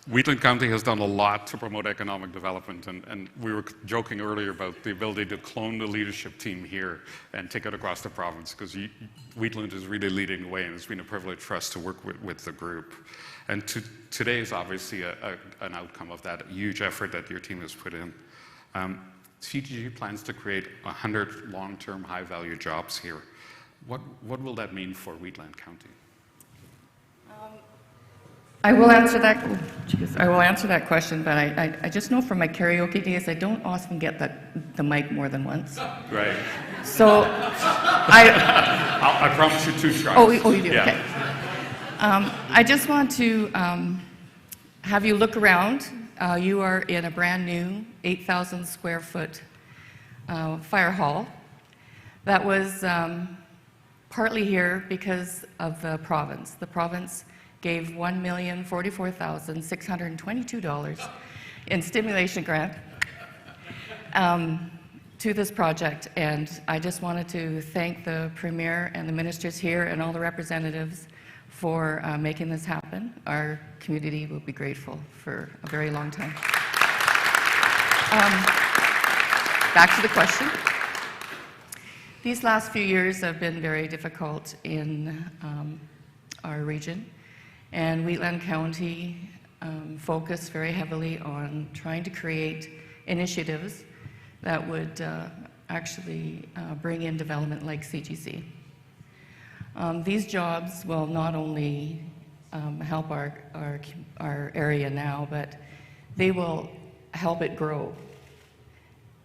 Wheatland County has done a lot to promote economic development, and we were joking earlier about the ability to clone the leadership team here and take it across the province, because Wheatland is really leading the way, and it's been a privilege for us to work with the group. And today is obviously an outcome of that huge effort that your team has put in. CGC plans to create 100 long-term high-value jobs here. What will that mean for Wheatland County? I will answer that question, but I just know from my karaoke days, I don't often get the mic more than once. Right. So I promise you 2 tries. Oh, you do? Yeah. Okay. I just want to have you look around. You are in a brand new 8,000 square foot fire hall that was partly here because of the province. The province gave $1,044,622 in stimulation grant to this project, and I just wanted to thank the Premier and the ministers here and all the representatives for making this happen. Our community will be grateful for a very long time. Back to the question. These last few years have been very difficult in our region, and Wheatland County focused very heavily on trying to create initiatives that would actually bring in development like CGC. These jobs will not only help our area now, but they will help it grow.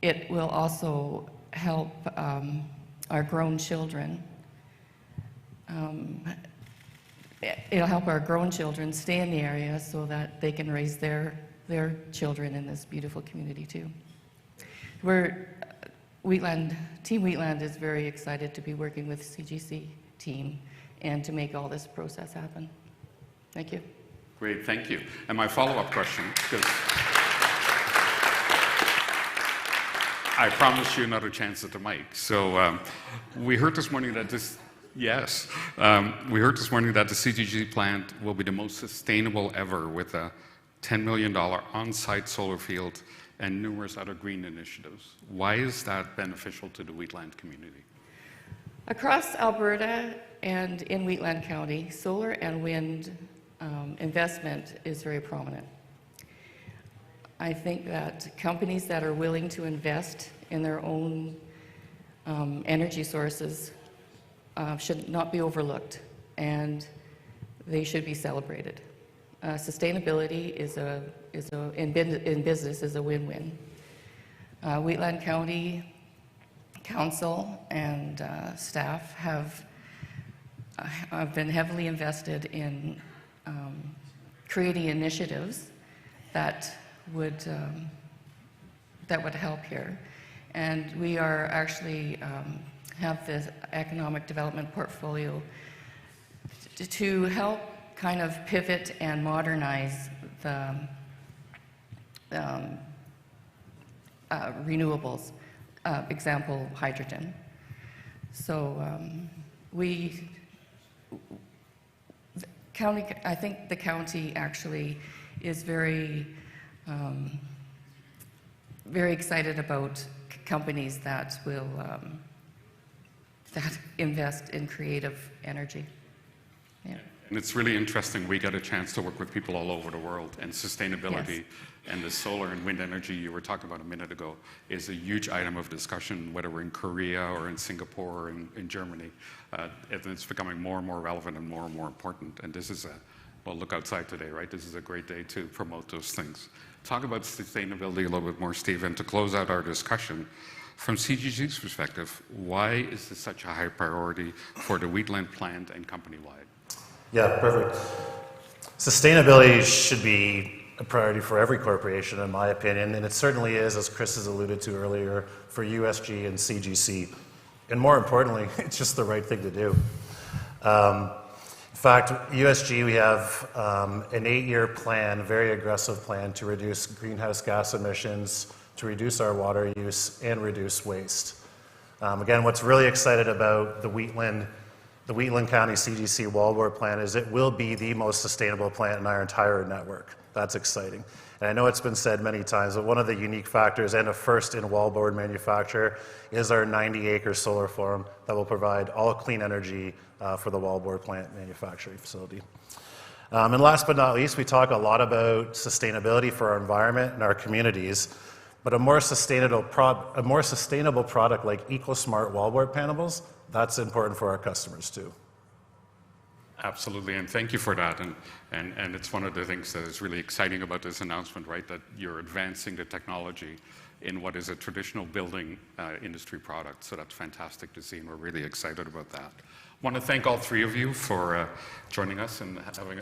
It will also help our grown children. It'll help our grown children stay in the area so that they can raise their children in this beautiful community too. Team Wheatland is very excited to be working with CGC team and to make all this process happen. Thank you. Great, thank you. And my follow-up question, because I promised you another chance at the mic. So we heard this morning that we heard this morning that the CGC plant will be the most sustainable ever, with a $10 million on-site solar field and numerous other green initiatives. Why is that beneficial to the Wheatland community? Across Alberta and in Wheatland County, solar and wind investment is very prominent. I think that companies that are willing to invest in their own energy sources should not be overlooked, and they should be celebrated. Sustainability in business is a win-win. Wheatland County Council and staff have been heavily invested in creating initiatives that would help here, and we are actually have this economic development portfolio to help kind of pivot and modernize the renewables, example, hydrogen. So I think the county actually is very excited about companies that will that invest in creative energy. Yeah. And it's really interesting. We get a chance to work with people all over the world, and sustainability Yes. and the solar and wind energy you were talking about a minute ago is a huge item of discussion, whether we're in Korea or in Singapore or in Germany. And it's becoming more and more relevant and more important. And this is well, look outside today, right? This is a great day to promote those things. Talk about sustainability a little bit more, Steve, and to close out our discussion, from CGC's perspective, why is this such a high priority for the Wheatland plant and company-wide? Yeah, perfect. Sustainability should be a priority for every corporation, in my opinion, and it certainly is, as Chris has alluded to earlier, for USG and CGC. And more importantly, it's just the right thing to do. In fact, USG, we have an 8-year plan, a very aggressive plan to reduce greenhouse gas emissions, to reduce our water use, and reduce waste. Again, what's really excited about the Wheatland County CGC wallboard plant is it will be the most sustainable plant in our entire network. That's exciting. And I know it's been said many times, but one of the unique factors and a first in wallboard manufacture is our 90-acre solar farm that will provide all clean energy for the wallboard plant manufacturing facility. And last but not least, we talk a lot about sustainability for our environment and our communities, but a more sustainable product like EcoSmart wallboard panels, that's important for our customers too. Absolutely, and thank you for that. And it's one of the things that is really exciting about this announcement, right? That you're advancing the technology in what is a traditional building industry product. So that's fantastic to see, and we're really excited about that. I want to thank all three of you for joining us, and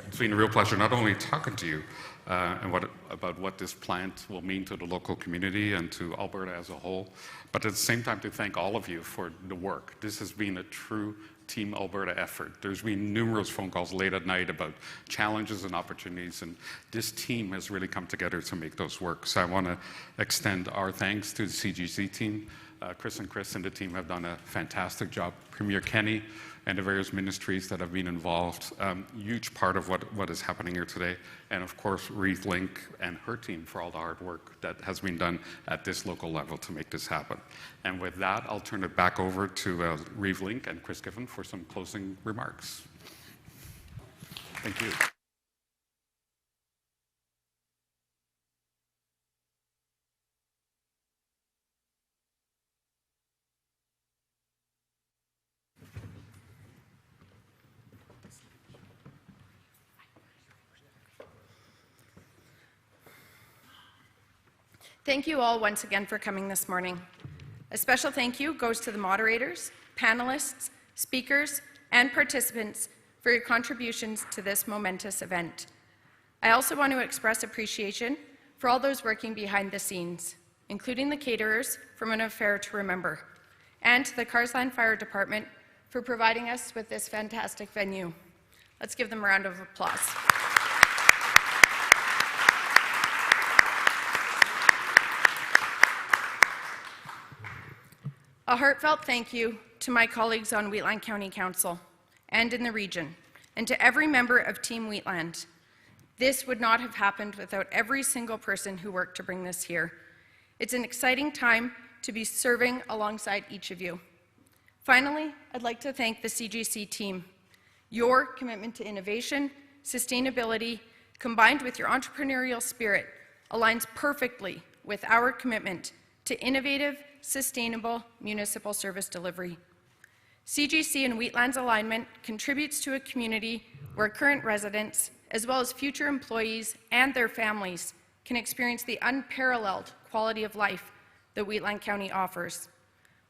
it's been a real pleasure not only talking to you about what this plant will mean to the local community and to Alberta as a whole, but at the same time to thank all of you for the work. This has been a true Team Alberta effort. There's been numerous phone calls late at night about challenges and opportunities, and this team has really come together to make those work. So I want to extend our thanks to the CGC team. Chris and the team have done a fantastic job. Premier Kenney and the various ministries that have been involved, huge part of what is happening here today. And of course, Reeve and her team for all the hard work that has been done at this local level to make this happen. And with that, I'll turn it back over to Reeve and Chris Griffin for some closing remarks. Thank you. Thank you all once again for coming this morning. A special thank you goes to the moderators, panelists, speakers, and participants for your contributions to this momentous event. I also want to express appreciation for all those working behind the scenes, including the caterers from An Affair to Remember, and to the Carsland Fire Department for providing us with this fantastic venue. Let's give them a round of applause. A heartfelt thank you to my colleagues on Wheatland County Council and in the region, and to every member of Team Wheatland. This would not have happened without every single person who worked to bring this here. It's an exciting time to be serving alongside each of you. Finally, I'd like to thank the CGC team. Your commitment to innovation, sustainability, combined with your entrepreneurial spirit, aligns perfectly with our commitment to innovative, sustainable municipal service delivery. CGC and Wheatland's alignment contributes to a community where current residents, as well as future employees and their families, can experience the unparalleled quality of life that Wheatland County offers.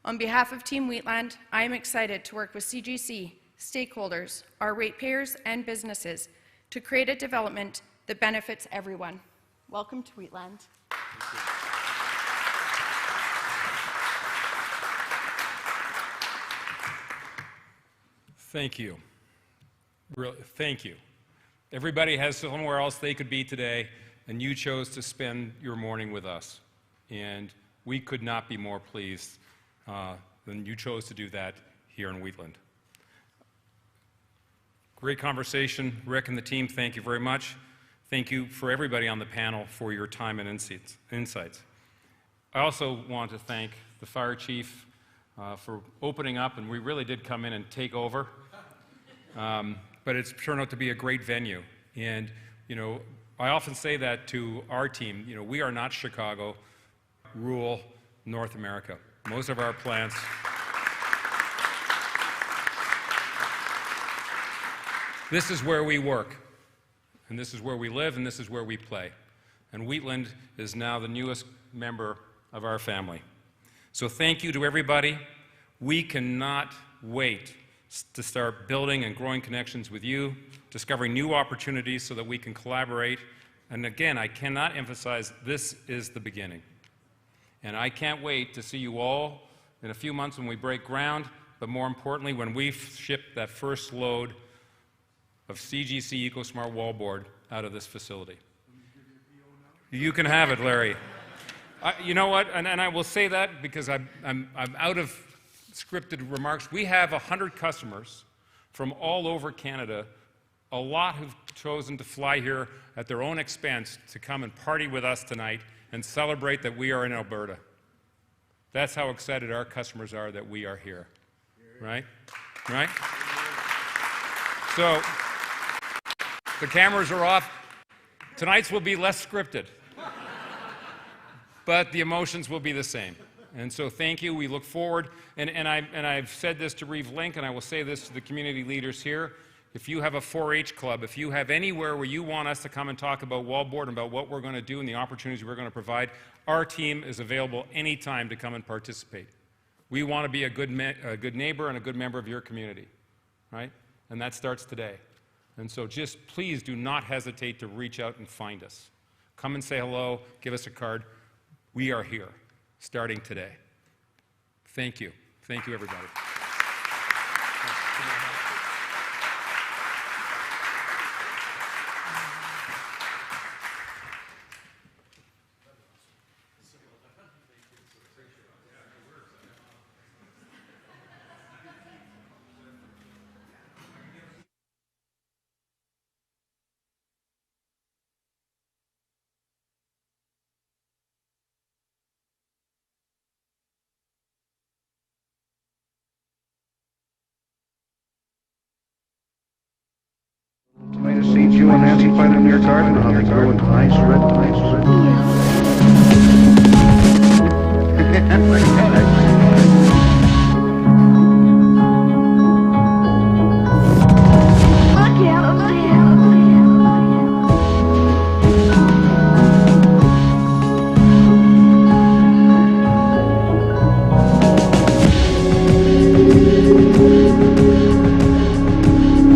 On behalf of Team Wheatland, I am excited to work with CGC, stakeholders, our ratepayers, and businesses to create a development that benefits everyone. Welcome to Wheatland. Thank you. Really, thank you. Everybody has somewhere else they could be today, and you chose to spend your morning with us. And we could not be more pleased than you chose to do that here in Wheatland. Great conversation. Rick and the team, thank you very much. Thank you for everybody on the panel for your time and insights. I also want to thank the fire chief for opening up, and we really did come in and take over. But it's turned out to be a great venue. And, you know, I often say that to our team, you know, we are not Chicago, rural North America. Most of our plants, this is where we work, and this is where we live, and this is where we play. And Wheatland is now the newest member of our family. So thank you to everybody. We cannot wait to start building and growing connections with you, discovering new opportunities so that we can collaborate. And again, I cannot emphasize, this is the beginning. And I can't wait to see you all in a few months when we break ground, but more importantly, when we ship that first load of CGC EcoSmart wallboard out of this facility. You can have it, Larry. You know what, and I will say that because I'm out of scripted remarks. We have 100 customers from all over Canada, a lot who've chosen to fly here at their own expense to come and party with us tonight and celebrate that we are in Alberta. That's how excited our customers are that we are here, right? Right? So, the cameras are off. Tonight's will be less scripted, but the emotions will be the same. And so thank you. We look forward, and I've said this to Reeve Link, and I will say this to the community leaders here. If you have a 4-H club, if you have anywhere where you want us to come and talk about wallboard and about what we're going to do and the opportunities we're going to provide, our team is available anytime to come and participate. We want to be a good neighbor and a good member of your community, right? And that starts today. And so just please do not hesitate to reach out and find us. Come and say hello, give us a card. We are here, starting today. Thank you. Thank you, everybody. Can I just see you and Nancy find in your garden? Nice red. Like that.